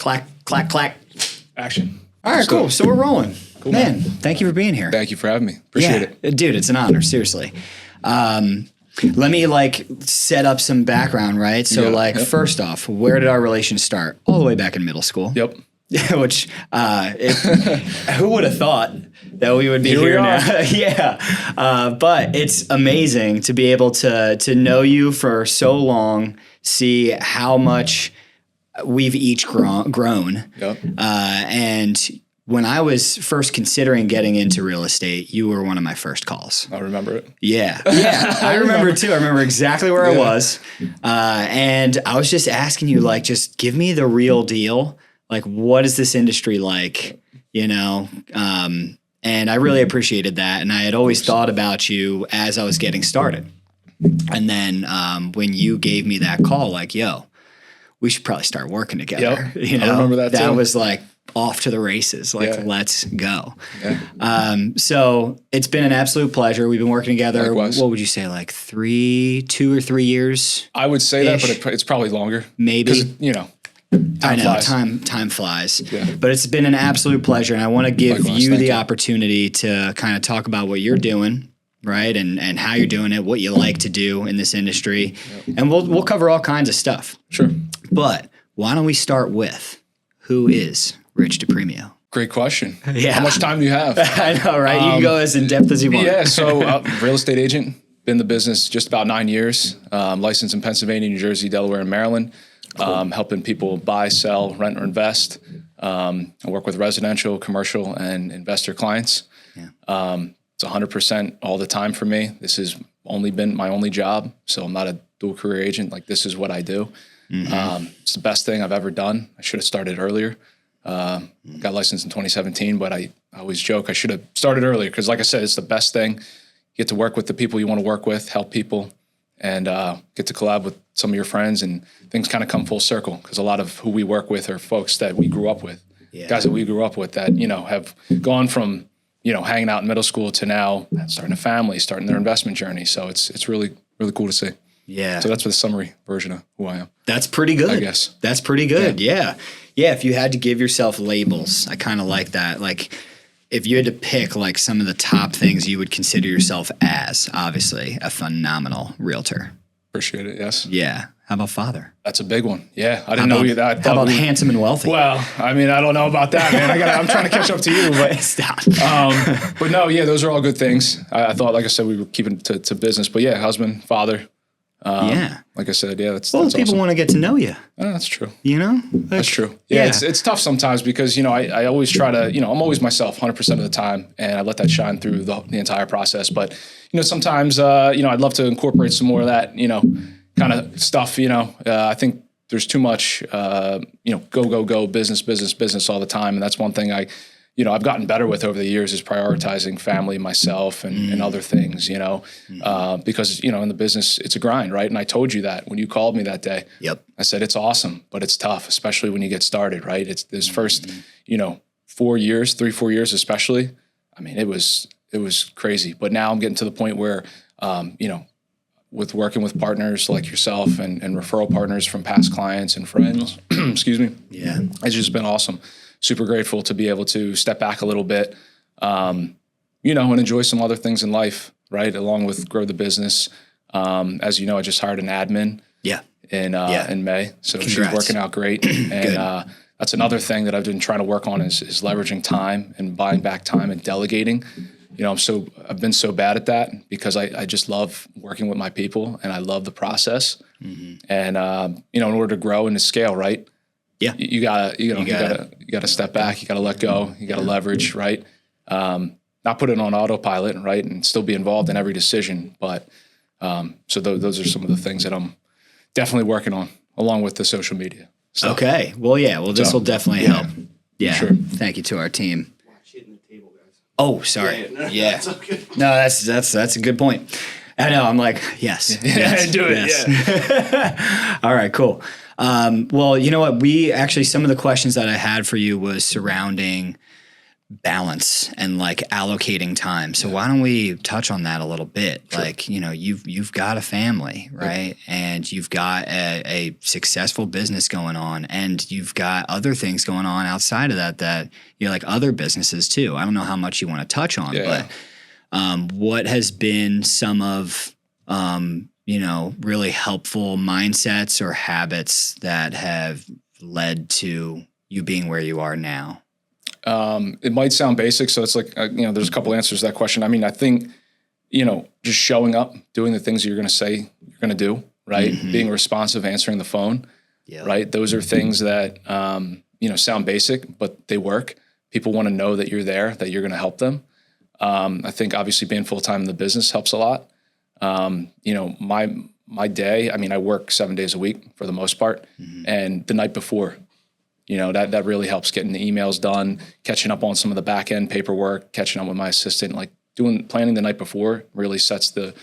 Clack, clack, clack. Action. All right, cool. So we're rolling. Cool, man. Thank you for being here. Thank you for having me. Appreciate it. Dude, it's an honor. Seriously. Let me set up some background, right? So first off, where did our relation start? All the way back in middle school. Yep. Which, who would have thought that we would be here now? Yeah. But it's amazing to be able to know you for so long, see how much we've each grown. Yep. And when I was first considering getting into real estate, you were one of my first calls. I remember it. Yeah. I remember it too. I remember exactly where I was. And I was just asking you, just give me the real deal. What is this industry like? And I really appreciated that. And I had always thought about you as I was getting started. And then when you gave me that call, yo, we should probably start working together. Yep. I remember that too. That was off to the races. Let's go. Yeah. So it's been an absolute pleasure. We've been working together. Likewise. What would you say? 2 or 3 years? I would say that, but it's probably longer. Maybe. Time flies. Time flies. Yeah. But it's been an absolute pleasure. And I want to give Likewise, you the you. opportunity to kind of talk about what you're doing, right? And how you're doing it, what you like to do in this industry. Yep. And we'll cover all kinds of stuff. Sure. But why don't we start with, who is Rich DiPrimio? Great question. Yeah. How much time do you have? I know, right? You can go as in depth as you want. Yeah. So real estate agent, been in the business just about 9 years, licensed in Pennsylvania, New Jersey, Delaware, and Maryland. Cool. Helping people buy, sell, rent, or invest. I work with residential, commercial, and investor clients. Yeah. It's 100% all the time for me. This has only been my only job, so I'm not a dual career agent. This is what I do. Mm-hmm. It's the best thing I've ever done. I should have started earlier. Got licensed in 2017, but I always joke I should have started earlier because, like I said, it's the best thing. You get to work with the people you want to work with, help people, and get to collab with some of your friends, and things kind of come full circle because a lot of who we work with are folks that we grew up with, guys that we grew up with that, have gone from, hanging out in middle school to now starting a family, starting their investment journey. So it's really, really cool to see. Yeah. So that's the summary version of who I am. That's pretty good. I guess. That's pretty good. Yeah. Yeah. If you had to give yourself labels, I kind of like that. If you had to pick some of the top things you would consider yourself as, obviously a phenomenal realtor. Appreciate it. Yes. Yeah. How about father? That's a big one. Yeah. I didn't know you that. How about handsome and wealthy? Well, I don't know about that, man. I'm trying to catch up to you, but stop. But no, yeah, those are all good things. I thought, like I said, we were keeping to business, but yeah, husband, father. Like I said, yeah, that's people awesome. want to get to know you. That's true. That's true. Yeah. It's tough sometimes because, I always try to, I'm always myself 100% of the time, and I let that shine through the entire process. But, sometimes, I'd love to incorporate some more of that, kind of stuff, I think there's too much, go, business all the time. And that's one thing I've gotten better with over the years is prioritizing family, myself, and other things, because, in the business, it's a grind, right? And I told you that when you called me that day. Yep. I said, it's awesome, but it's tough, especially when you get started, right? It's this first, 4 years, 3-4 years, especially. It was crazy. But now I'm getting to the point where, with working with partners like yourself and referral partners from past clients and friends, excuse me. Yeah. It's just been awesome. Super grateful to be able to step back a little bit, and enjoy some other things in life, right? Along with grow the business. As you know, I just hired an admin in May. So Congrats. She's working out great. And that's another thing that I've been trying to work on is leveraging time and buying back time and delegating. I've been so bad at that because I just love working with my people and I love the process. Mm-hmm. And, in order to grow and to scale, right? Yeah. You gotta step back. You gotta let go. You gotta leverage, right? Not put it on autopilot, right? And still be involved in every decision. But, so those are some of the things that I'm definitely working on along with the social media stuff. Okay. Well, yeah. Well, this will definitely help. Yeah. Sure. Thank you to our team. Oh, sorry. Yeah. That's okay. No, that's a good point. I know. I'm yes. Yes. Do it. Yes. Yeah. All right, cool. Well, you know what? Some of the questions that I had for you was surrounding balance and like allocating time. So why don't we touch on that a little bit? Sure. Like, you've got a family, right? And you've got a successful business going on, and you've got other things going on outside of that, like other businesses too. I don't know how much you want to touch on, but what has been some of, really helpful mindsets or habits that have led to you being where you are now? It might sound basic. So it's like, there's a couple answers to that question. I mean, I think, just showing up, doing the things that you're going to say you're going to do, right? Mm-hmm. Being responsive, answering the phone, right? Those are things that, sound basic, but they work. People want to know that you're there, that you're going to help them. I think obviously being full-time in the business helps a lot. My day, I mean, I work 7 days a week for the most part. Mm-hmm. And the night before, that really helps getting the emails done, catching up on some of the back end paperwork, catching up with my assistant, like planning the night before really sets the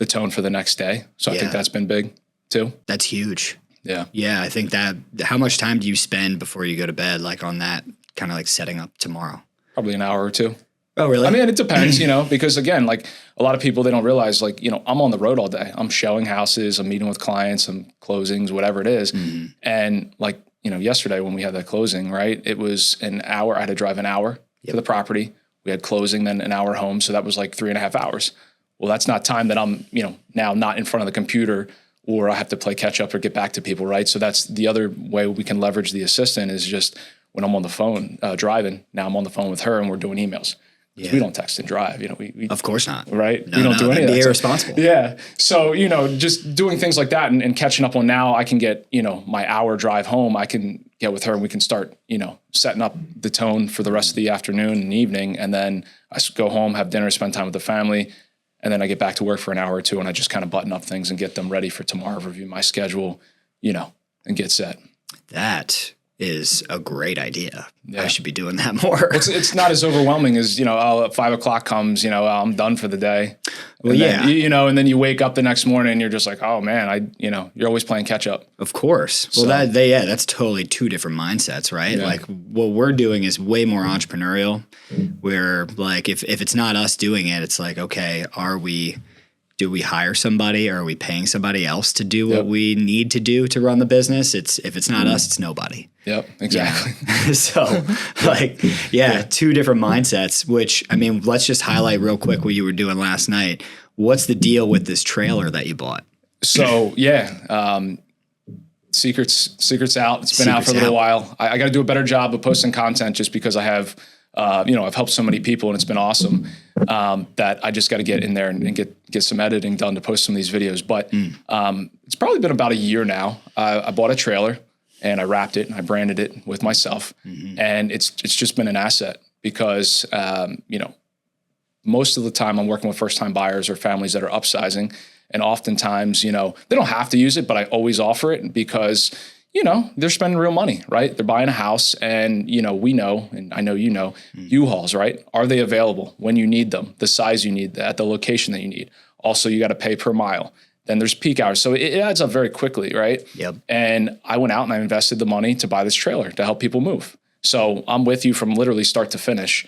tone for the next day. So I think that's been big too. That's huge. Yeah. Yeah. I think that, how much time do you spend before you go to bed, like on that kind of like setting up tomorrow? Probably an hour or two. Oh, really? I mean, it depends, because again, like a lot of people, they don't realize like, I'm on the road all day. I'm showing houses, I'm meeting with clients, I'm closings, whatever it is. Mm-hmm. And like, yesterday when we had that closing, right, it was an hour. I had to drive an hour to the property. We had closing, then an hour home. So that was like 3.5 hours. Well, that's not time that I'm, now not in front of the computer, or I have to play catch up or get back to people, right? So that's the other way we can leverage the assistant, is just when I'm on the phone driving, now I'm on the phone with her and we're doing emails. Yeah. We don't text and drive, we of course not. Right? No, we don't do any of that. Be irresponsible. Yeah. So, just doing things like that and catching up on, now I can get, my hour drive home, I can get with her and we can start, setting up the tone for the rest of the afternoon and evening. And then I go home, have dinner, spend time with the family. And then I get back to work for an hour or two and I just kind of button up things and get them ready for tomorrow, review my schedule, and get set. That is a great idea. Yeah. I should be doing that more. It's not as overwhelming as, 5 o'clock comes, I'm done for the day. Well, then, and then you wake up the next morning and you're just like, oh man, you're always playing catch up. Of course. Well, that's totally two different mindsets, right? Yeah. Like what we're doing is way more entrepreneurial, where like, if it's not us doing it, it's like, okay, do we hire somebody, or are we paying somebody else to do what we need to do to run the business? If it's not us, it's nobody. Yep, exactly. Yeah. So two different mindsets, which, I mean, let's just highlight real quick what you were doing last night. What's the deal with this trailer that you bought? So, secret's out. It's been out for a little while. I got to do a better job of posting content, just because I have, I've helped so many people and it's been awesome, that I just got to get in there and get some editing done to post some of these videos. But it's probably been about a year now. I bought a trailer and I wrapped it and I branded it with myself. Mm-hmm. And it's just been an asset because, most of the time I'm working with first-time buyers or families that are upsizing. And oftentimes, they don't have to use it, but I always offer it because, they're spending real money, right? They're buying a house and, we know, and I know U-Hauls, right? Are they available when you need them, the size you need, at the location that you need? Also, you got to pay per mile. Then there's peak hours. So it adds up very quickly, right? Yep. And I went out and I invested the money to buy this trailer to help people move. So I'm with you from literally start to finish.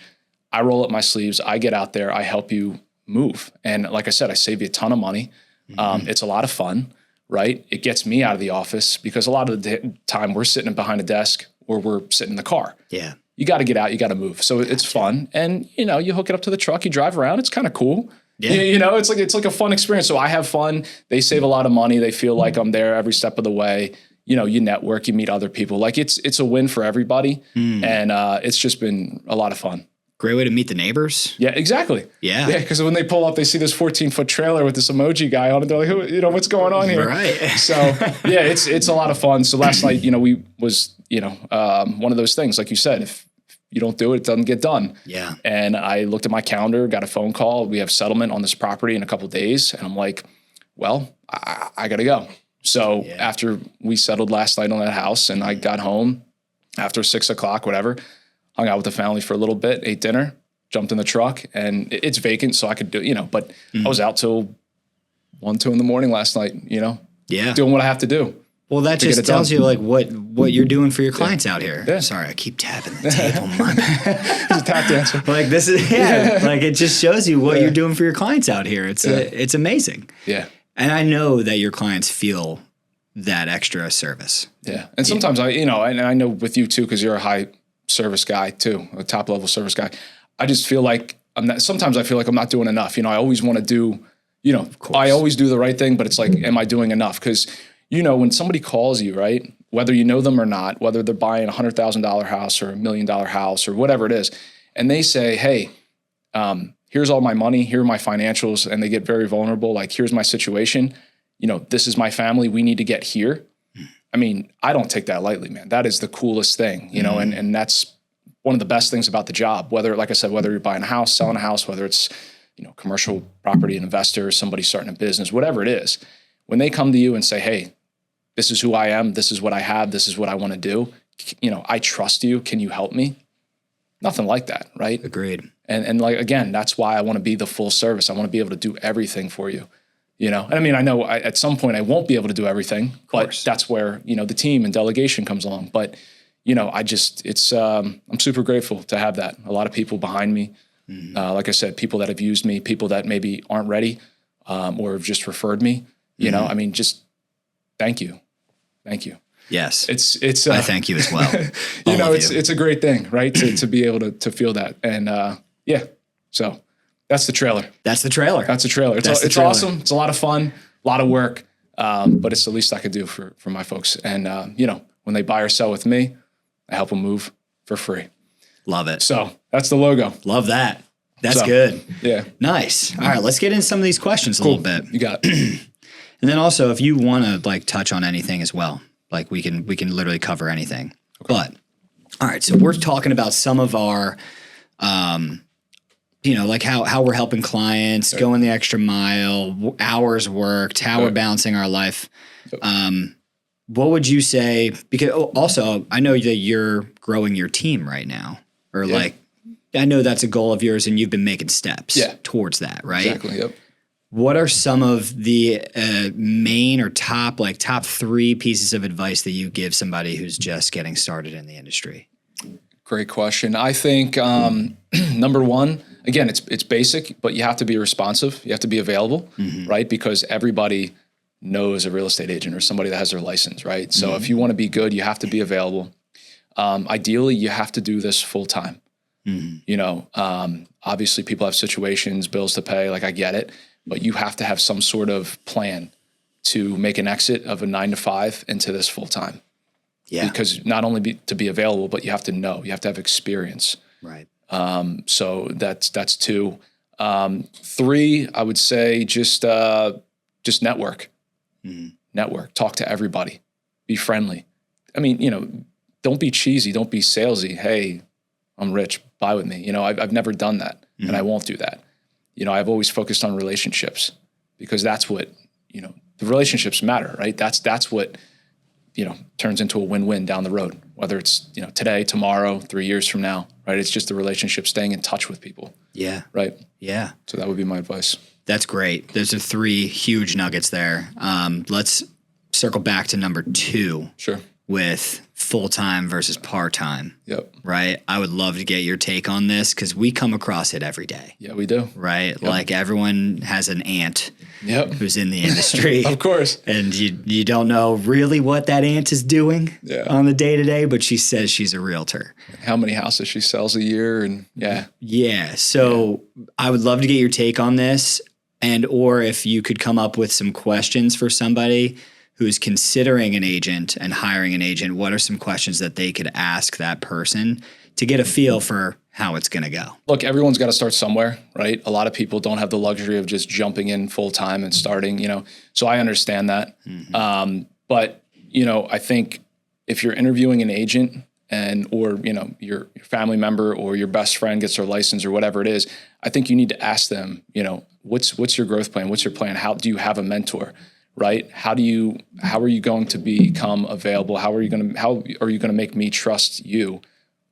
I roll up my sleeves. I get out there. I help you move. And like I said, I save you a ton of money. Mm-hmm. It's a lot of fun. Right? It gets me out of the office because a lot of the time we're sitting behind a desk or we're sitting in the car. Yeah. You got to get out. You got to move. So it's fun. And, you hook it up to the truck, you drive around. It's kind of cool. Yeah. It's like a fun experience. So I have fun. They save a lot of money. They feel like I'm there every step of the way. You network, you meet other people. Like it's a win for everybody. And it's just been a lot of fun. Great way to meet the neighbors. Yeah, exactly. Yeah. Because when they pull up, they see this 14-foot trailer with this emoji guy on it. They're like, what's going on here? Right. So it's a lot of fun. So last night, we was, one of those things, like you said, if you don't do it, it doesn't get done. Yeah. And I looked at my calendar, got a phone call. We have settlement on this property in a couple of days. And I'm like, well, I got to go. So after we settled last night on that house and I got home after 6 o'clock, whatever, hung out with the family for a little bit, ate dinner, jumped in the truck, and it's vacant, so I could do, but I was out till 1, 2 in the morning last night, doing what I have to do. Well, that to get just it done. tells you like what you're doing for your clients out here. Yeah. Sorry, I keep tapping the table. My bad. It's a tap dancer. Like this is like it just shows you what you're doing for your clients out here. It's amazing. Yeah. And I know that your clients feel that extra service. Yeah. And sometimes and I know with you too, because you're a high service guy too, a top level service guy. I just feel like sometimes I feel like I'm not doing enough. I always want to do, I always do the right thing, but it's like, am I doing enough? Because, when somebody calls you, right, whether you know them or not, whether they're buying a $100,000 house or $1 million house or whatever it is, and they say, hey, here's all my money, here are my financials, and they get very vulnerable, like, here's my situation, this is my family, we need to get here. I mean, I don't take that lightly, man. That is the coolest thing, and that's one of the best things about the job, whether, like I said, whether you're buying a house, selling a house, whether it's, commercial property, an investor, somebody starting a business, whatever it is, when they come to you and say, hey, this is who I am, this is what I have, this is what I want to do, I trust you, can you help me? Nothing like that, right? Agreed. And like, again, that's why I want to be the full service. I want to be able to do everything for you, And I mean, I know at some point I won't be able to do everything, but that's where, the team and delegation comes along. But, I'm super grateful to have that. A lot of people behind me, like I said, people that have used me, people that maybe aren't ready or have just referred me, I mean, just thank you. Thank you. Yes. It's I thank you as well. It's a great thing, right? To be able to feel that. And so that's the trailer. That's the trailer. It's awesome. It's a lot of fun, a lot of work. But it's the least I could do for my folks. And when they buy or sell with me, I help them move for free. Love it. So that's the logo. Love that. That's good. Yeah. Nice. All right, let's get into some of these questions a little bit. You got it. And then also, if you want to like touch on anything as well, like we can literally cover anything. Okay. But all right, so we're talking about some of our, like how we're helping clients, going the extra mile, hours worked, how we're balancing our life. What would you say? Because also, I know that you're growing your team right now, or like, I know that's a goal of yours, and you've been making steps towards that, right? Exactly. Yep. What are some of the main or top 3 pieces of advice that you give somebody who's just getting started in the industry? Great question. I think number one, again, it's basic, but you have to be responsive. You have to be available, right? Because everybody knows a real estate agent or somebody that has their license, right? So if you want to be good, you have to be available. Ideally, you have to do this full time. Obviously people have situations, bills to pay, like I get it, but you have to have some sort of plan to make an exit of a 9 to 5 into this full time. Yeah. Because not only to be available, but you have to know, you have to have experience. Right. So that's 2. 3, I would say just network. Network, talk to everybody, be friendly. I mean, don't be cheesy, don't be salesy. Hey, I'm Rich, buy with me. I've never done that and I won't do that. I've always focused on relationships because that's what, the relationships matter, right? That's what, turns into a win-win down the road, whether it's, today, tomorrow, 3 years from now, right? It's just the relationship, staying in touch with people. Yeah. Right. Yeah. So that would be my advice. That's great. Those are 3 huge nuggets there. Let's circle back to number 2. Sure. With full-time versus part-time. Yep. Right? I would love to get your take on this because we come across it every day. Yeah, we do. Right? Yep. Like everyone has an aunt who's in the industry. Of course. And you don't know really what that aunt is doing on the day-to-day, but she says she's a realtor. How many houses she sells a year and Yeah. So I would love to get your take on this, and or if you could come up with some questions for somebody who's considering an agent and hiring an agent, what are some questions that they could ask that person to get a feel for how it's going to go? Look, everyone's got to start somewhere, right? A lot of people don't have the luxury of just jumping in full time and starting, so I understand that. But, I think if you're interviewing an agent or your family member or your best friend gets their license or whatever it is, I think you need to ask them, what's your growth plan? What's your plan? How do you have a mentor? Right? How are you going to become available? How are you going to make me trust you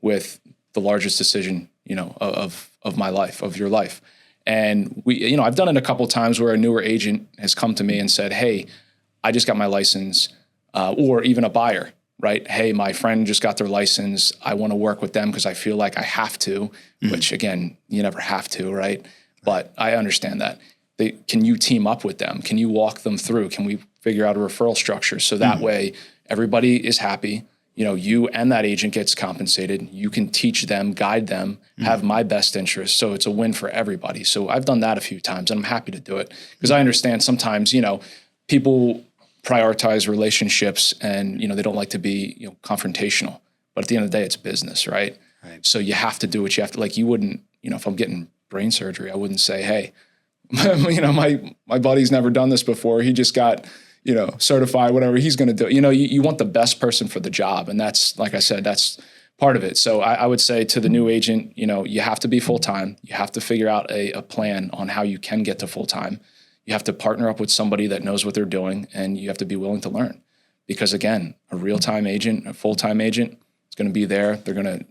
with the largest decision, of my life, of your life? And I've done it a couple of times where a newer agent has come to me and said, hey, I just got my license. or even a buyer, right? Hey, my friend just got their license. I want to work with them because I feel like I have to, which again, you never have to, right? But I understand that. Can you team up with them? Can you walk them through? Can we figure out a referral structure so that way everybody is happy? You know, you and that agent gets compensated. You can teach them, guide them, have my best interest. So it's a win for everybody. So I've done that a few times and I'm happy to do it because I understand sometimes, you know, people prioritize relationships and, you know, they don't like to be, you know, confrontational. But at the end of the day, it's business, right? So you have to do what you have to. Like you wouldn't, you know, if I'm getting brain surgery, I wouldn't say, hey, you know, my buddy's never done this before. He just got, you know, certified, whatever he's going to do. You know, you want the best person for the job. And that's, like I said, that's part of it. So I would say to the new agent, you know, you have to be full-time. You have to figure out a plan on how you can get to full-time. You have to partner up with somebody that knows what they're doing, and you have to be willing to learn. Because again, a real-time agent, a full-time agent is going to be there. They're going to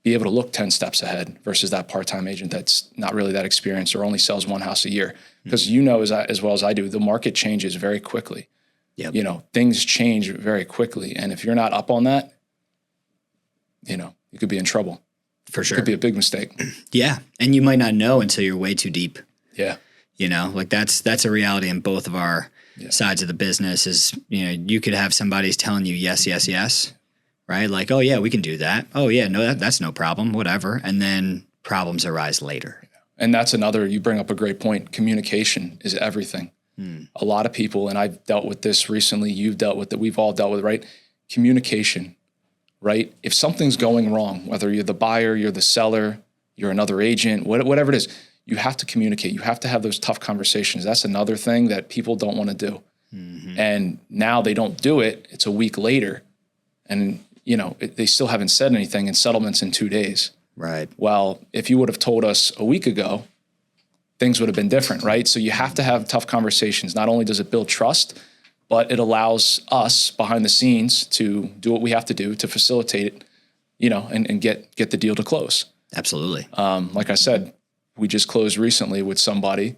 be able to look 10 steps ahead versus that part-time agent that's not really that experienced or only sells one house a year. Because you know as well as I do, the market changes very quickly. You know, things change very quickly. And if you're not up on that, you know, you could be in trouble. For sure. It could be a big mistake. Yeah. And you might not know until you're way too deep. Yeah. You know, like that's a reality in both of our sides of the business is, you know, you could have somebody's telling you yes, yes, yes. Right? Like, oh yeah, we can do that. Oh yeah, no, that's no problem, whatever. And then problems arise later. And that's another, you bring up a great point. Communication is everything. A lot of people, and I've dealt with this recently, you've dealt with it, we've all dealt with it, right? Communication, right? If something's going wrong, whether you're the buyer, you're the seller, you're another agent, whatever it is, you have to communicate. You have to have those tough conversations. That's another thing that people don't want to do. And now they don't do it. It's a week later. And you know, they still haven't said anything, and settlement's in 2 days. Right. Well, if you would have told us a week ago, things would have been different, right? So you have to have tough conversations. Not only does it build trust, but it allows us behind the scenes to do what we have to do to facilitate it, you know, and get the deal to close. Absolutely. Like I said, we just closed recently with somebody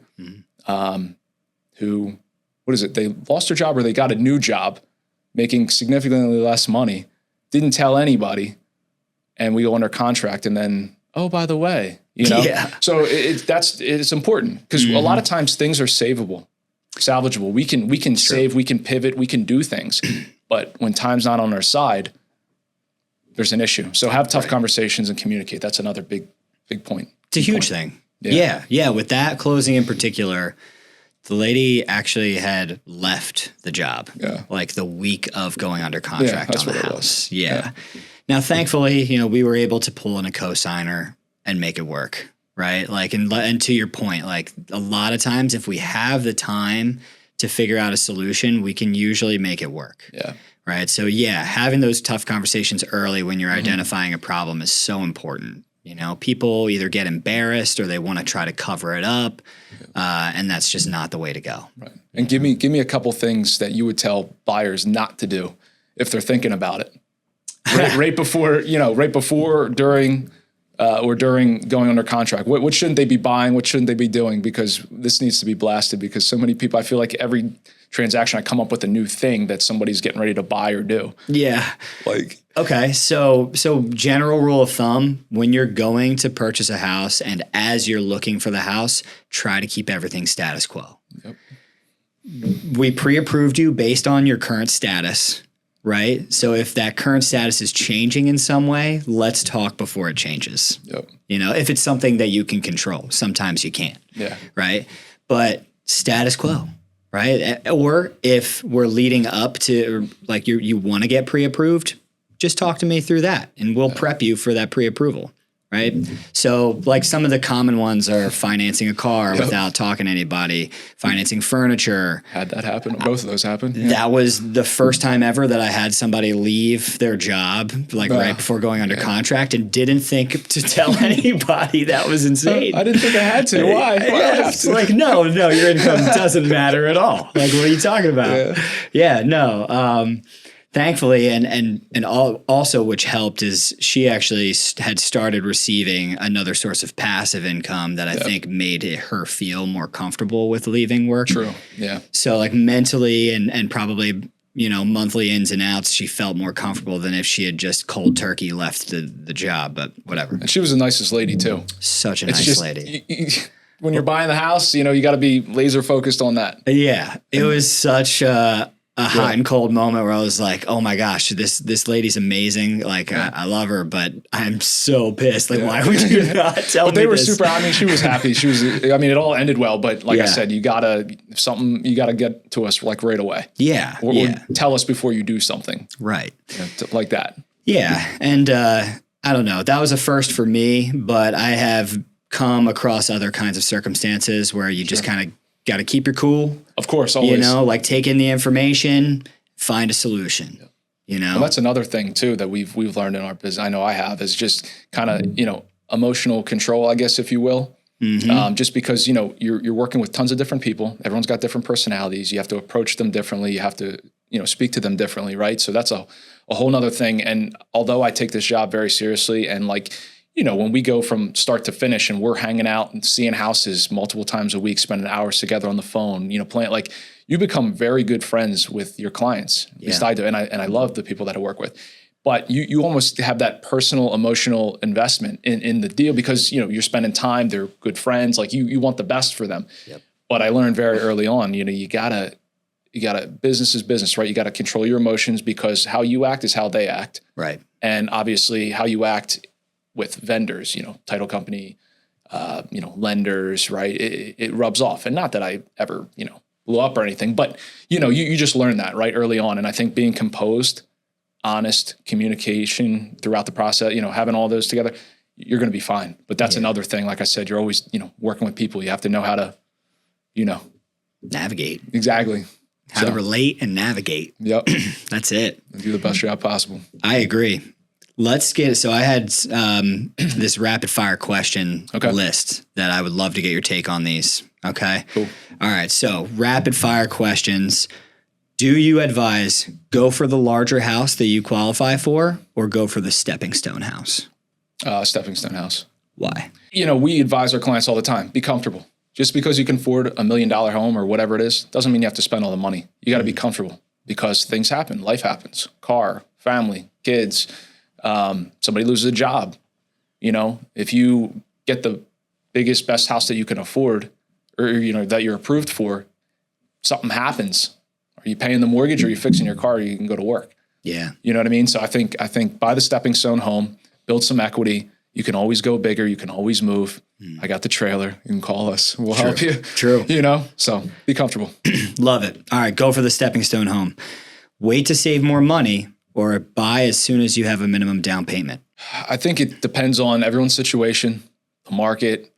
who, what is it? They lost their job or they got a new job making significantly less money. Didn't tell anybody, and we go under contract, and then, oh, by the way, you know? So it's important because a lot of times things are savable, salvageable. We can save, we can pivot, we can do things. But when time's not on our side, there's an issue. So have tough conversations and communicate. That's another big point. It's a huge thing. Yeah. With that closing in particular, the lady actually had left the job like the week of going under contract on the house. Now, thankfully, you know, we were able to pull in a co-signer and make it work. Right. Like, and to your point, like a lot of times if we have the time to figure out a solution, we can usually make it work. Right. So having those tough conversations early when you're identifying a problem is so important. You know, people either get embarrassed or they want to try to cover it up. And that's just not the way to go. Right. And give me a couple things that you would tell buyers not to do if they're thinking about it. Right before, during, or during going under contract. What shouldn't they be buying? What shouldn't they be doing? Because this needs to be blasted because so many people, I feel like every transaction I come up with a new thing that somebody's getting ready to buy or do. Yeah. Like, okay. So general rule of thumb, when you're going to purchase a house and as you're looking for the house, try to keep everything status quo. We pre-approved you based on your current status, right? So if that current status is changing in some way, let's talk before it changes. You know, if it's something that you can control, sometimes you can't. Right. But status quo. Right. Or if we're leading up to like you want to get pre-approved, just talk to me through that and we'll prep you for that pre-approval. Right. So like some of the common ones are financing a car without talking to anybody, financing furniture. Had that happen. Both of those happened. That was the first time ever that I had somebody leave their job like right before going under contract and didn't think to tell anybody. That was insane. I didn't think I had to. Why? It's like, no, your income doesn't matter at all. Like, what are you talking about? Thankfully, and also which helped is she actually had started receiving another source of passive income that I think made her feel more comfortable with leaving work. True. Yeah. So like mentally and probably, monthly ins and outs, she felt more comfortable than if she had just cold turkey left the job, but whatever. And she was the nicest lady too. Such a nice lady. When you're buying the house, you got to be laser focused on that. Yeah. It was such a hot and cold moment where I was like, oh my gosh, this lady's amazing. Like I love her, but I'm so pissed. Like, why would you not tell me? But they were this? super. I mean, she was happy. It all ended well, but like I said, you gotta get to us like right away. Yeah. Or tell us before you do something. Right. Like that. Yeah. And I don't know. That was a first for me, but I have come across other kinds of circumstances where you just kind of got to keep your cool. Of course, always. Like take in the information, find a solution. Well, that's another thing too that we've learned in our business. I know I have, is just kind of emotional control, I guess, if you will. Mm-hmm. Just because you're working with tons of different people. Everyone's got different personalities. You have to approach them differently. You have to speak to them differently, right? So that's a whole nother thing. And although I take this job very seriously, and when we go from start to finish and we're hanging out and seeing houses multiple times a week, spending hours together on the phone, playing, you become very good friends with your clients. At least I do. And I love the people that I work with. But you almost have that personal, emotional investment in the deal because, you're spending time, they're good friends, you want the best for them. Yep. But I learned very early on, you gotta business is business, right? You gotta control your emotions because how you act is how they act. Right. And obviously how you act with vendors, title company, lenders, right? It rubs off. And not that I ever, blew up or anything, but you just learn that right early on. And I think being composed, honest communication throughout the process, having all those together, you're going to be fine. But that's another thing. Like I said, you're always, working with people. You have to know how to, navigate. Exactly. How to relate and navigate. Yep. That's it. Do the best job possible. I agree. Let's get, so I had this rapid fire question list that I would love to get your take on these. Okay. Cool. All right. So rapid fire questions. Do you advise go for the larger house that you qualify for or go for the stepping stone house? Stepping stone house. Why? We advise our clients all the time, be comfortable. Just because you can afford $1 million home or whatever it is, doesn't mean you have to spend all the money. You got to be comfortable because things happen. Life happens. Car, family, kids, somebody loses a job. If you get the biggest, best house that you can afford or, that you're approved for, something happens. Are you paying the mortgage or are you fixing your car or you can go to work? Yeah. You know what I mean? So I think buy the stepping stone home, build some equity. You can always go bigger. You can always move. I got the trailer. You can call us. We'll help you. True. So be comfortable. Love it. All right. Go for the stepping stone home. Wait to save more money or buy as soon as you have a minimum down payment. I think it depends on everyone's situation, the market.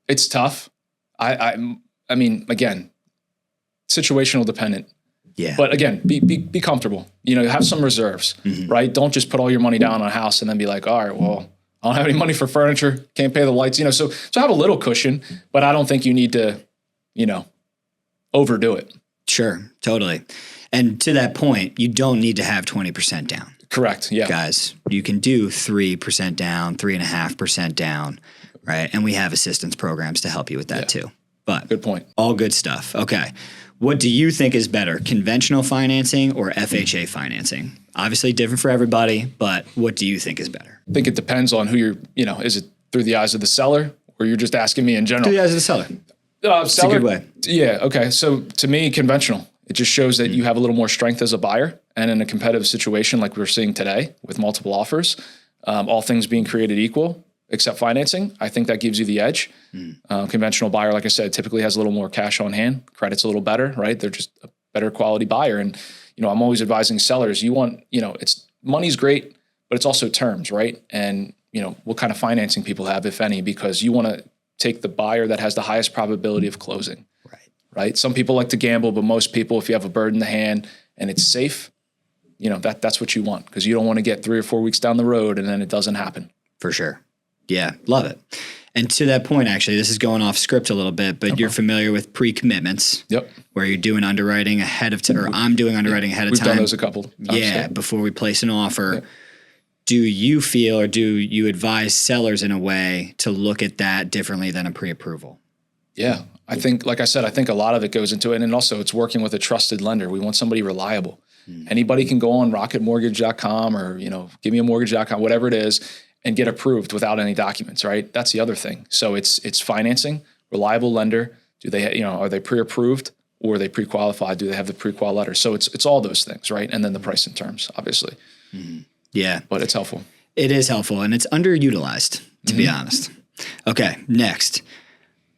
It's tough. I mean, again, situational dependent. Yeah. But again, be comfortable. Have some reserves, right? Don't just put all your money down on a house and then be like, all right, well, I don't have any money for furniture, can't pay the lights, so have a little cushion, but I don't think you need to, overdo it. Sure, totally. And to that point, you don't need to have 20% down. Correct. Yeah. Guys, you can do 3% down, 3.5% down, right? And we have assistance programs to help you with that too. But good point. All good stuff. Okay. What do you think is better, conventional financing or FHA financing? Obviously different for everybody, but what do you think is better? I think it depends on who you're, is it through the eyes of the seller or you're just asking me in general? Through the eyes of the seller. That's a good way. Yeah. Okay. So to me, conventional. It just shows that you have a little more strength as a buyer and in a competitive situation like we're seeing today with multiple offers, all things being created equal, except financing. I think that gives you the edge. Conventional buyer, like I said, typically has a little more cash on hand. Credit's a little better, right? They're just a better quality buyer. And, I'm always advising sellers, you want, it's money's great, but it's also terms, right? And, what kind of financing people have, if any, because you want to take the buyer that has the highest probability of closing. Right? Some people like to gamble, but most people, if you have a bird in the hand and it's safe, that's what you want because you don't want to get 3 or 4 weeks down the road and then it doesn't happen. For sure. Yeah. Love it. And to that point, actually, this is going off script a little bit, but you're familiar with pre-commitments. Yep. Where you're doing underwriting ahead of time, or I'm doing underwriting ahead of time. We've done those a couple times. Yeah. Before we place an offer. Yep. Do you feel or do you advise sellers in a way to look at that differently than a pre-approval? Yeah. I think, like I said, I think a lot of it goes into it. And also it's working with a trusted lender. We want somebody reliable. Anybody can go on rocketmortgage.com or, give me a mortgage.com, whatever it is, and get approved without any documents, right? That's the other thing. So it's financing, reliable lender. Do they, are they pre-approved or are they pre-qualified? Do they have the pre-qual letter? So it's all those things, right? And then the price and terms, obviously. Yeah. But it's helpful. It is helpful, and it's underutilized, to be honest. Okay, next.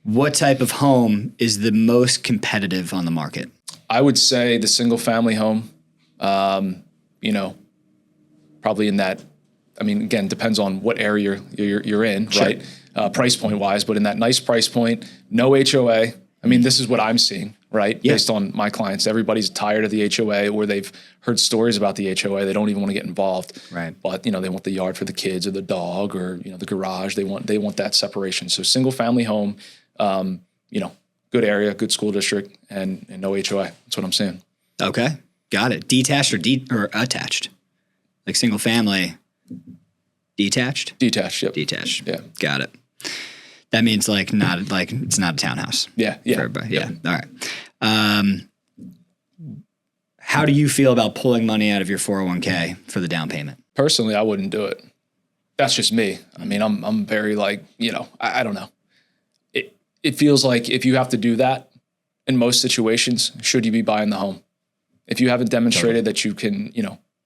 What type of home is the most competitive on the market? I would say the single family home, probably in that, again, depends on what area you're in, sure. Right? Price point wise, but in that nice price point, no HOA. This is what I'm seeing, right? Yeah. Based on my clients, everybody's tired of the HOA, or they've heard stories about the HOA. They don't even want to get involved, right? But they want the yard for the kids or the dog or the garage. They want that separation. So single family home, good area, good school district, and no HOA. That's what I'm saying. Okay, got it. Detached or attached? Like single family, detached? Detached, yep. Detached. Yeah. Got it. That means it's not a townhouse. Yeah. For everybody. Yeah. All right. How do you feel about pulling money out of your 401k for the down payment? Personally, I wouldn't do it. That's just me. I'm very I don't know. It feels like if you have to do that in most situations, should you be buying the home? If you haven't demonstrated that you can,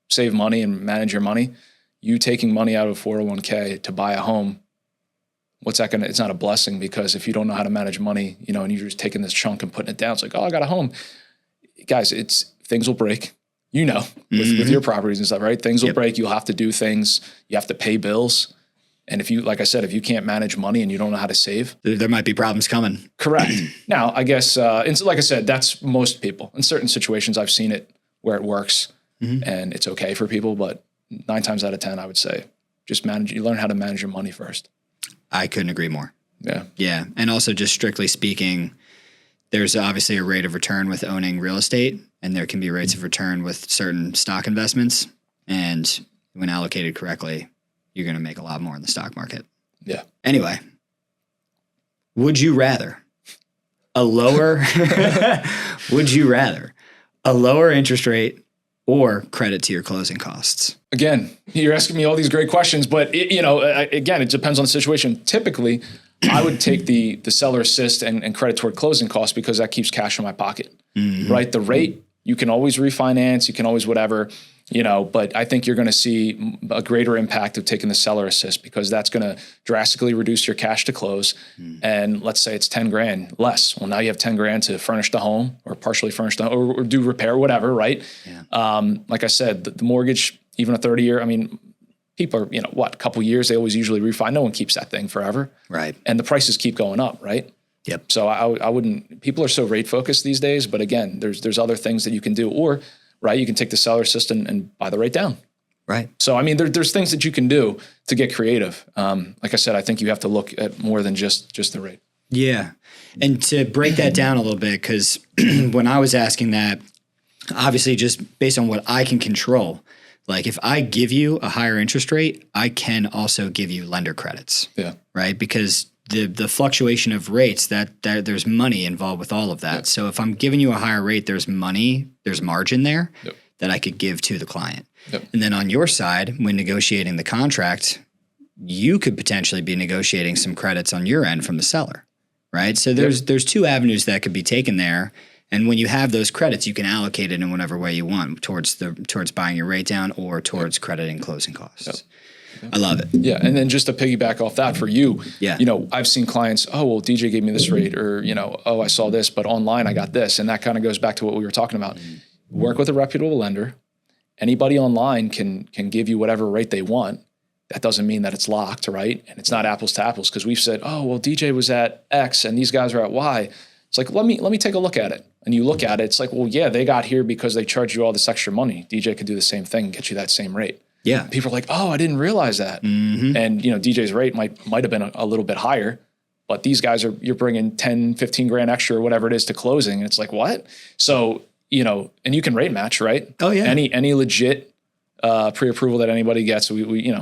save money and manage your money, you taking money out of 401k to buy a home, what's that it's not a blessing, because if you don't know how to manage money, and you're just taking this chunk and putting it down, it's like, oh, I got a home. Guys, things will break, with your properties and stuff, right? Things will break. You'll have to do things. You have to pay bills. And if you, like I said, if you can't manage money and you don't know how to save, there might be problems coming. Correct. Now, I guess, and so, like I said, that's most people. In certain situations, I've seen it where it works and it's okay for people, but 9 times out of 10, I would say just you learn how to manage your money first. I couldn't agree more. Yeah. Yeah. And also, just strictly speaking, there's obviously a rate of return with owning real estate, and there can be rates of return with certain stock investments. And when allocated correctly, you're going to make a lot more in the stock market. Yeah. Anyway, would you rather a lower interest rate or credit to your closing costs? Again, you're asking me all these great questions, but again, it depends on the situation. Typically, I would take the seller assist and credit toward closing costs, because that keeps cash in my pocket, right? The rate, you can always refinance, you can always whatever, but I think you're going to see a greater impact of taking the seller assist, because that's going to drastically reduce your cash to close. And let's say it's 10 grand less. Well, now you have 10 grand to furnish the home or partially furnish the home or do repair, whatever, right? Yeah. Like I said, the mortgage, even a 30-year, people are, a couple years, they always usually refi. No one keeps that thing forever. Right. And the prices keep going up, right? Yep. So I wouldn't, people are so rate focused these days, but again, there's other things that you can do, or right, you can take the seller assistant and buy the rate down. Right. So, there's things that you can do to get creative. Like I said, I think you have to look at more than just the rate. Yeah. And to break that down a little bit, because when I was asking that, obviously just based on what I can control, like if I give you a higher interest rate, I can also give you lender credits. Yeah. Right. Because the fluctuation of rates, that there's money involved with all of that. Yep. So if I'm giving you a higher rate, there's margin there that I could give to the client. Yep. And then on your side, when negotiating the contract, you could potentially be negotiating some credits on your end from the seller, right? So there's 2 avenues that could be taken there. And when you have those credits, you can allocate it in whatever way you want, towards buying your rate down or towards crediting closing costs. Yep. I love it. Yeah. And then just to piggyback off that for you, yeah. I've seen clients, oh, well, DJ gave me this rate, or, oh, I saw this, but online I got this. And that kind of goes back to what we were talking about. Work with a reputable lender. Anybody online can give you whatever rate they want. That doesn't mean that it's locked, right? And it's not apples to apples, because we've said, oh, well, DJ was at X and these guys are at Y. It's like, let me take a look at it. And you look at it, it's like, well, yeah, they got here because they charged you all this extra money. DJ could do the same thing and get you that same rate. Yeah. People are like, oh, I didn't realize that. And, DJ's rate might have been a little bit higher, but these guys you're bringing 10, 15 grand extra or whatever it is to closing. And it's like, what? So, and you can rate match, right? Oh yeah. Any legit pre-approval that anybody gets, we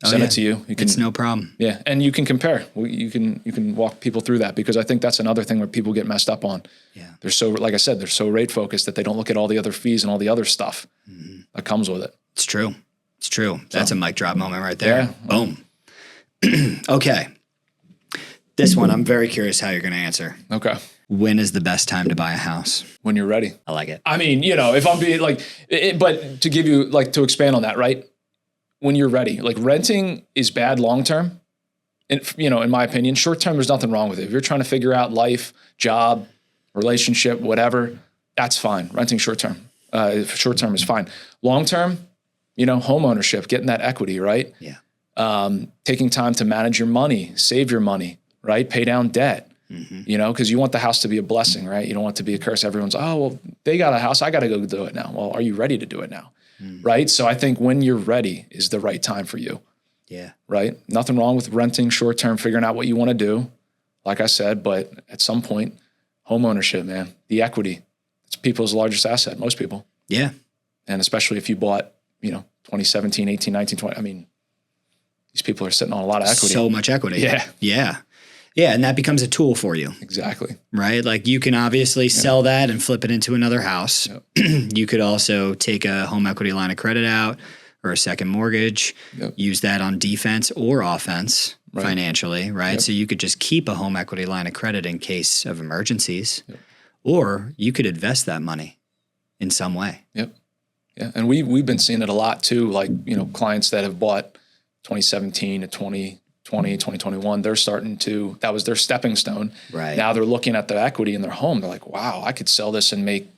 Send it to you. You can, it's no problem. Yeah, and you can compare. You can walk people through that, because I think that's another thing where people get messed up on. Yeah, They're so, like I said, they're so rate focused that they don't look at all the other fees and all the other stuff that comes with it. It's true. It's true. That's a mic drop moment right there. Yeah. Boom. Okay. This one, I'm very curious how you're going to answer. Okay. When is the best time to buy a house? When you're ready. I like it. I mean, if I'm being like, but to give you, like, to expand on that, right? When you're ready, like, renting is bad long-term. And, in my opinion, short-term, there's nothing wrong with it. If you're trying to figure out life, job, relationship, whatever, that's fine. Renting short-term is fine. Long-term, home ownership, getting that equity, right? Yeah. Taking time to manage your money, save your money, right? Pay down debt, because you want the house to be a blessing, right? You don't want it to be a curse. Everyone's, oh, well, they got a house, I got to go do it now. Well, are you ready to do it now? Right? So I think when you're ready is the right time for you. Yeah. Right? Nothing wrong with renting short-term, figuring out what you want to do, like I said, but at some point, home ownership, man, the equity, it's people's largest asset, most people. Yeah. And especially if you bought, 2017, 18, 19, 20, I mean, these people are sitting on a lot of equity. So much equity. Yeah. Yeah. Yeah. And that becomes a tool for you. Exactly. Right? Like, you can obviously sell that and flip it into another house. Yep. You could also take a home equity line of credit out or a second mortgage, use that on defense or offense financially, right? Yep. So you could just keep a home equity line of credit in case of emergencies, or you could invest that money in some way. Yep. Yeah. And we've been seeing it a lot too, like, clients that have bought 2017 to 2020, 2021, they're starting to, that was their stepping stone. Right. Now they're looking at the equity in their home. They're like, wow, I could sell this and make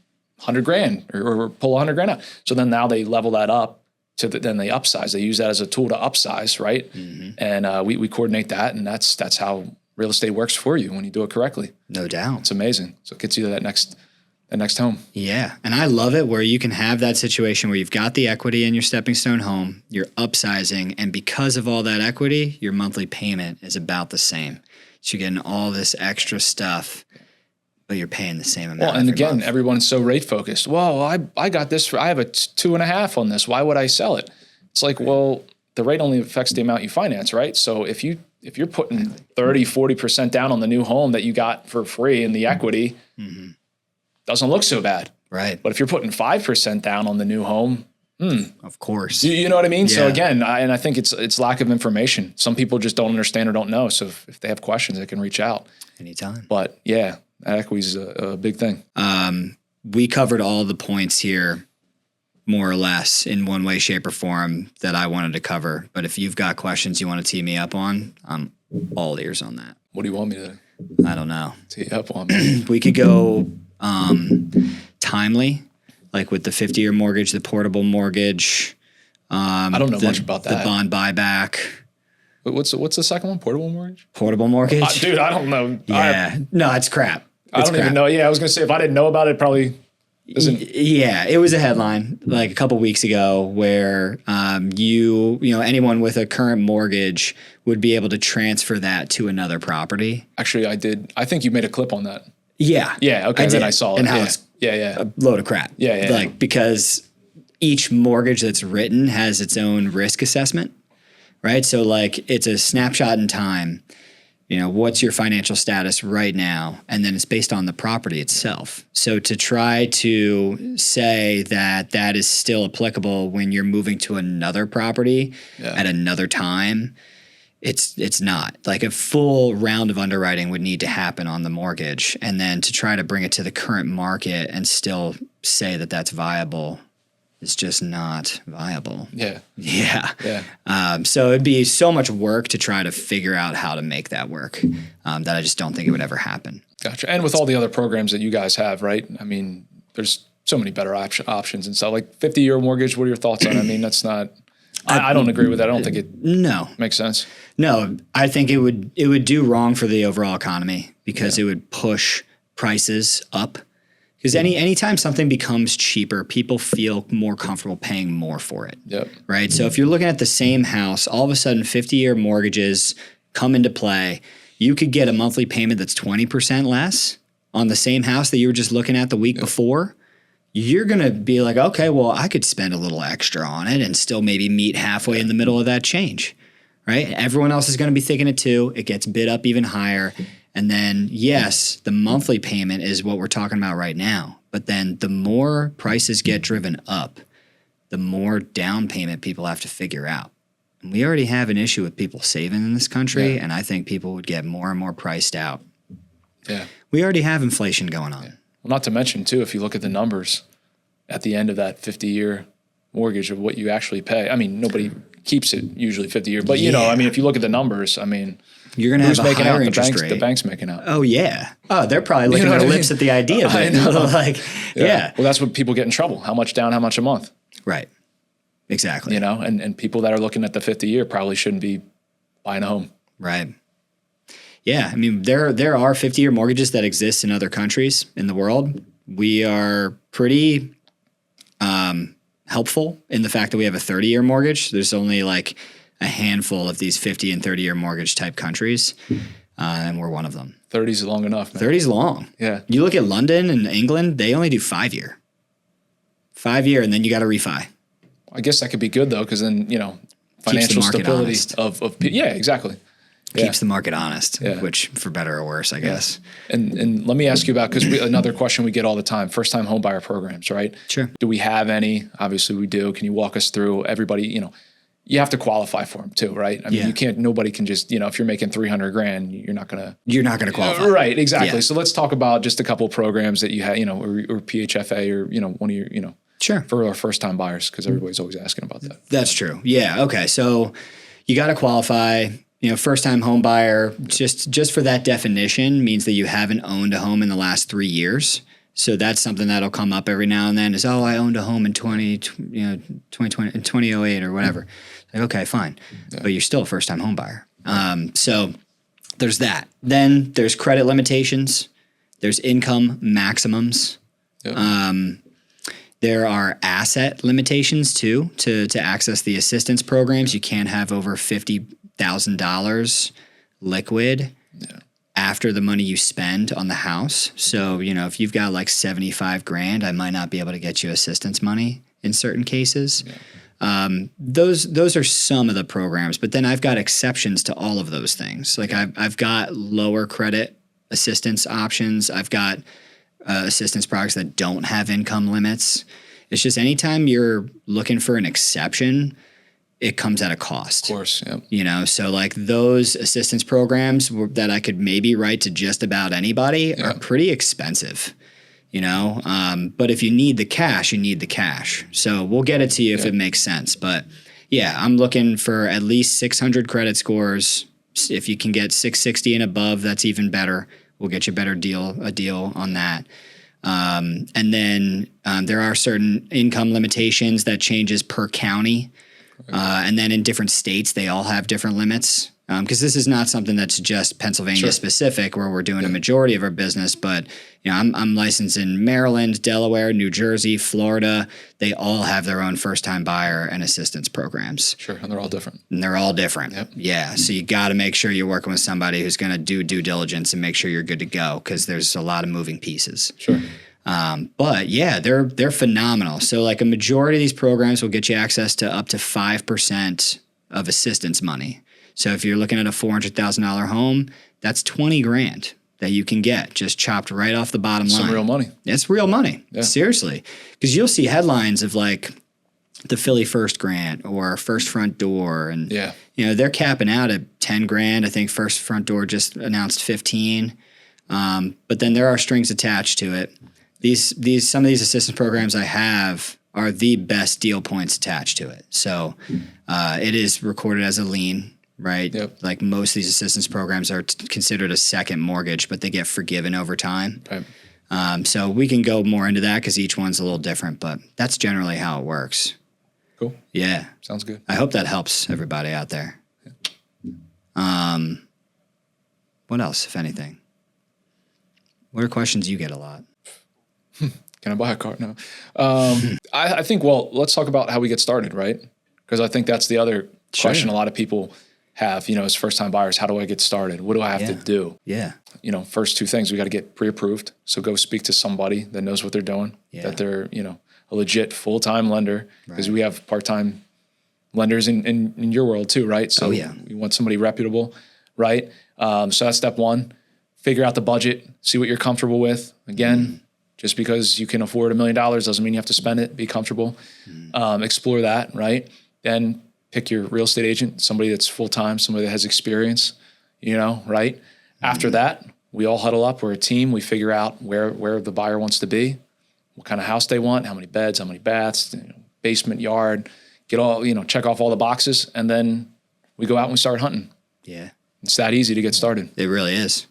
$100,000 or pull $100,000 out. So then now they level that up to then they upsize. They use that as a tool to upsize. Right. And we coordinate that. And that's how real estate works for you when you do it correctly. No doubt. It's amazing. So it gets you to that next home. Yeah. And I love it where you can have that situation where you've got the equity in your stepping stone home, you're upsizing, and because of all that equity, your monthly payment is about the same. So you're getting all this extra stuff, but you're paying the same amount. Well, and again, month. everyone's so rate focused. Well, I got this I have a 2.5 on this. Why would I sell it? It's like, well, the rate only affects the amount you finance, right? So if you're putting 30, 40% down on the new home that you got for free in the equity, doesn't look so bad. Right. But if you're putting 5% down on the new home, of course. You know what I mean? Yeah. So again, I think it's lack of information. Some people just don't understand or don't know. So if they have questions, they can reach out. Anytime. But yeah, equity is a big thing. We covered all the points here, more or less, in one way, shape, or form that I wanted to cover. But if you've got questions you want to tee me up on, I'm all ears on that. What do you want me to I don't know. tee up on? We could go timely, like with the 50-year mortgage, the portable mortgage. I don't know much about that. The bond buyback. What's the second one? Portable mortgage? Portable mortgage? Dude, I don't know. Yeah. No, it's crap. I don't even know. Yeah, I was going to say, if I didn't know about it, probably doesn't. Yeah, it was a headline like a couple weeks ago where anyone with a current mortgage would be able to transfer that to another property. Actually, I did. I think you made a clip on that. Yeah. Yeah, okay, then I saw it. And how Yeah. it's Yeah. a load of crap. Yeah. Like, because each mortgage that's written has its own risk assessment, right? So like, it's a snapshot in time. What's your financial status right now? And then it's based on the property itself. So to try to say that is still applicable when you're moving to another property at another time, it's not. Like, a full round of underwriting would need to happen on the mortgage. And then to try to bring it to the current market and still say that that's viable is just not viable. Yeah. So it'd be so much work to try to figure out how to make that work that I just don't think it would ever happen. Gotcha. And with all the other programs that you guys have, right? I mean, there's so many better options and stuff. Like 50-year mortgage, what are your thoughts on it? I mean, that's not... I don't agree with that. I don't think it makes sense. No, I think it would do wrong for the overall economy because it would push prices up. Because anytime something becomes cheaper, people feel more comfortable paying more for it. Yep. Right? So if you're looking at the same house, all of a sudden 50-year mortgages come into play. You could get a monthly payment that's 20% less on the same house that you were just looking at the week before. You're going to be like, okay, well, I could spend a little extra on it and still maybe meet halfway in the middle of that change. right? Everyone else is going to be thinking it too. It gets bid up even higher. And then, yes, the monthly payment is what we're talking about right now. But then the more prices get driven up, the more down payment people have to figure out. And we already have an issue with people saving in this country, and I think people would get more and more priced out. Yeah. We already have inflation going on. Yeah. Well, not to mention, too, if you look at the numbers at the end of that 50-year mortgage of what you actually pay. I mean, nobody keeps it usually 50-year. But, you know, I mean, if you look at the numbers, I mean, you're going to have a making higher out? interest rate. The bank's making out. Oh, yeah. Oh, they're probably licking their lips at the idea of it. Like, yeah. Well, that's what people get in trouble. How much down, how much a month? Right. Exactly. You know, and people that are looking at the 50-year probably shouldn't be buying a home. Right. Yeah. I mean, there are 50-year mortgages that exist in other countries in the world. We are pretty helpful in the fact that we have a 30-year mortgage. There's only like a handful of these 50 and 30-year mortgage type countries, and we're one of them. 30's long enough, man. 30's long. Yeah. You look at London and England, they only do 5-year. 5-year, and then you got to refi. I guess that could be good, though, because then, you know, financial stability of yeah, exactly. Keeps the market honest, which for better or worse, I guess. And let me ask you about, because another question we get all the time, first-time home buyer programs, right? Sure. Do we have any? Obviously, we do. Can you walk us through everybody, you know, you have to qualify for them too, right? I mean, you can't, nobody can just, you know, if you're making $300,000, you're not going to qualify. Right. Exactly. Yeah. So let's talk about just a couple of programs that you have, you know, or PHFA or, you know, one of your, you know, sure, for our first time buyers, because everybody's always asking about that. That's true. Yeah. Okay. So you got to qualify. You know, first time home buyer, just for that definition means that you haven't owned a home in the last 3 years. So that's something that'll come up every now and then is, I owned a home in 2008 or whatever. Like, okay, fine. Yeah. But you're still a first time home buyer. So there's that. Then there's credit limitations. There's income maximums. Yep. There are asset limitations too to access the assistance programs. You can't have over $50,000 liquid after the money you spend on the house. So, you know, if you've got like $75,000, I might not be able to get you assistance money in certain cases. Yeah. Those are some of the programs, but then I've got exceptions to all of those things. Like I've got lower credit assistance options. I've got assistance products that don't have income limits. It's just anytime you're looking for an exception, it comes at a cost. Of course, yeah. You know, so like those assistance programs that I could maybe write to just about anybody are pretty expensive, you know. But if you need the cash, you need the cash. So we'll get it to you if it makes sense. But yeah, I'm looking for at least 600 credit scores. If you can get 660 and above, that's even better. We'll get you a deal on that. And then there are certain income limitations that changes per county. And then in different states, they all have different limits. Because this is not something that's just Pennsylvania specific, where we're doing a majority of our business. But you know, I'm licensed in Maryland, Delaware, New Jersey, Florida. They all have their own first-time buyer and assistance programs. Sure, and they're all different. Yep. Yeah, so you got to make sure you're working with somebody who's going to do due diligence and make sure you're good to go, because there's a lot of moving pieces. Sure. But yeah, they're phenomenal. So like a majority of these programs will get you access to up to 5% of assistance money. So if you're looking at a $400,000 home, that's $20,000 that you can get just chopped right off the bottom line. Some real money. It's real money. Yeah. Seriously. Because you'll see headlines of like the Philly First Grant or First Front Door. And, you know, they're capping out at $10,000. I think First Front Door just announced 15. But then there are strings attached to it. Some of these assistance programs I have are the best deal points attached to it. So it is recorded as a lien. Right. Yep. Like most of these assistance programs are considered a second mortgage, but they get forgiven over time. Right. So we can go more into that because each one's a little different, but that's generally how it works. Cool. Yeah. Sounds good. I hope that helps everybody out there. Yeah. What else, if anything? What are questions you get a lot? Can I buy a car? No. I think, well, let's talk about how we get started, right? Because I think that's the other question a lot of people have, you know, as first-time buyers. How do I get started? What do I have to do? Yeah. You know, first two things, we got to get pre-approved. So go speak to somebody that knows what they're doing, that they're, you know, a legit full-time lender, because we have part-time lenders in your world too, right? So we want somebody reputable, right? So that's step one. Figure out the budget, see what you're comfortable with. Again, just because you can afford $1 million doesn't mean you have to spend it. Be comfortable. Explore that, right? Then pick your real estate agent, somebody that's full-time, somebody that has experience, right? After that, we all huddle up. We're a team. We figure out where the buyer wants to be, what kind of house they want, how many beds, how many baths, basement, yard, check off all the boxes. And then we go out and we start hunting. Yeah. It's that easy to get started. It really is.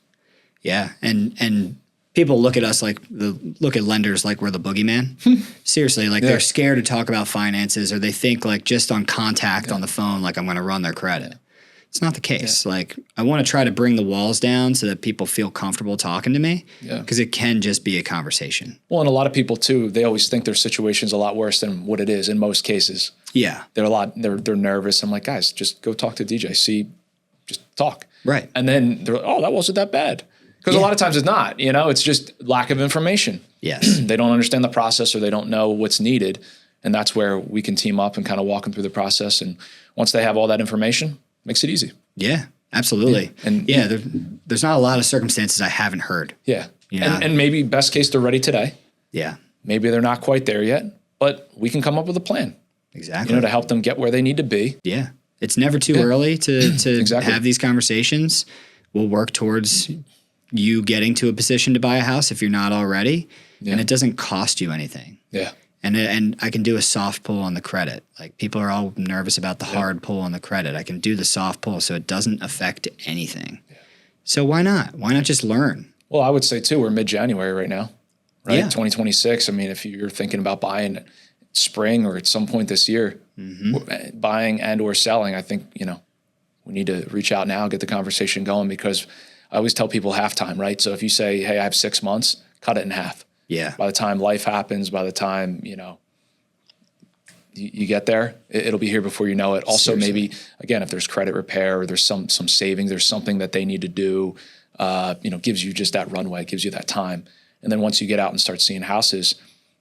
Yeah. And people look at us look at lenders like we're the boogeyman. Seriously, they're scared to talk about finances, or they think just on contact on the phone, I'm going to run their credit. It's not the case. Yeah. I want to try to bring the walls down so that people feel comfortable talking to me, because it can just be a conversation. Well, and a lot of people too, they always think their situation's a lot worse than what it is in most cases. Yeah. They're nervous. I'm like, guys, just go talk to DJ. Just talk. Right. And then they're like, oh, that wasn't that bad. Because a lot of times it's not, it's just lack of information. Yes. They don't understand the process, or they don't know what's needed. And that's where we can team up and kind of walk them through the process. And once they have all that information, makes it easy. Yeah, absolutely. Yeah. And there's not a lot of circumstances I haven't heard. Yeah. And maybe best case, they're ready today. Yeah. Maybe they're not quite there yet, but we can come up with a plan. Exactly. To help them get where they need to be. Yeah. It's never too early to have these conversations. We'll work towards you getting to a position to buy a house if you're not already. Yeah. And it doesn't cost you anything. Yeah. And I can do a soft pull on the credit. People are all nervous about the hard pull on the credit. I can do the soft pull so it doesn't affect anything. Yeah. So why not? Why not just learn? Well, I would say too, we're mid-January right now, right? Yeah. 2026. I mean, if you're thinking about buying spring or at some point this year, buying and or selling, I think, we need to reach out now, get the conversation going, because I always tell people halftime, right? So if you say, hey, I have 6 months, cut it in half. Yeah. By the time life happens, by the time, you get there, it'll be here before you know it. Also, Seriously. maybe, again, if there's credit repair or there's some savings, there's something that they need to do, gives you just that runway, gives you that time. And then once you get out and start seeing houses,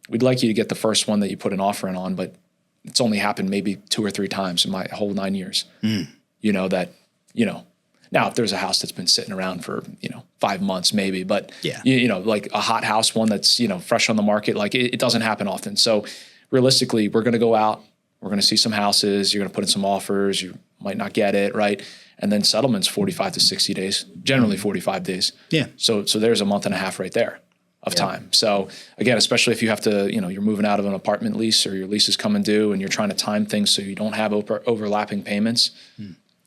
we'd like you to get the first one that you put an offer in on, but it's only happened maybe 2 or 3 times in my whole 9 years. Now, if there's a house that's been sitting around for, 5 months maybe, but, like a hot house, one that's, fresh on the market, it doesn't happen often. So realistically, we're going to go out, we're going to see some houses, you're going to put in some offers, you might not get it, right? And then settlement's 45 to 60 days, generally 45 days. Yeah. So there's a month and a half right there of time. So again, especially if you have to, you're moving out of an apartment lease, or your lease is coming due and you're trying to time things so you don't have overlapping payments,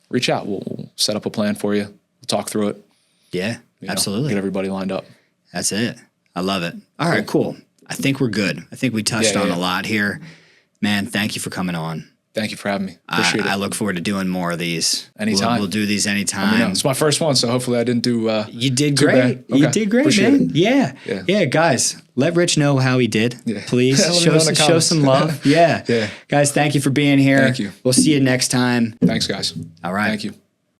reach out. We'll set up a plan for you. We'll talk through it. Yeah, absolutely. Get everybody lined up. That's it. I love it. All right, cool. I think we're good. I think we touched on a lot here. Man, thank you for coming on. Thank you for having me. Appreciate it. I look forward to doing more of these. Anytime. We'll do these anytime. It's my first one, so hopefully I didn't do You did too great. bad. Okay. You did great, Appreciate man. it. Yeah, guys, let Rich know how he did. Yeah. Please Let me know in the show comments. some love. Yeah. Yeah. Guys, thank you for being here. Thank you. We'll see you next time. Thanks, guys. All right. Thank you.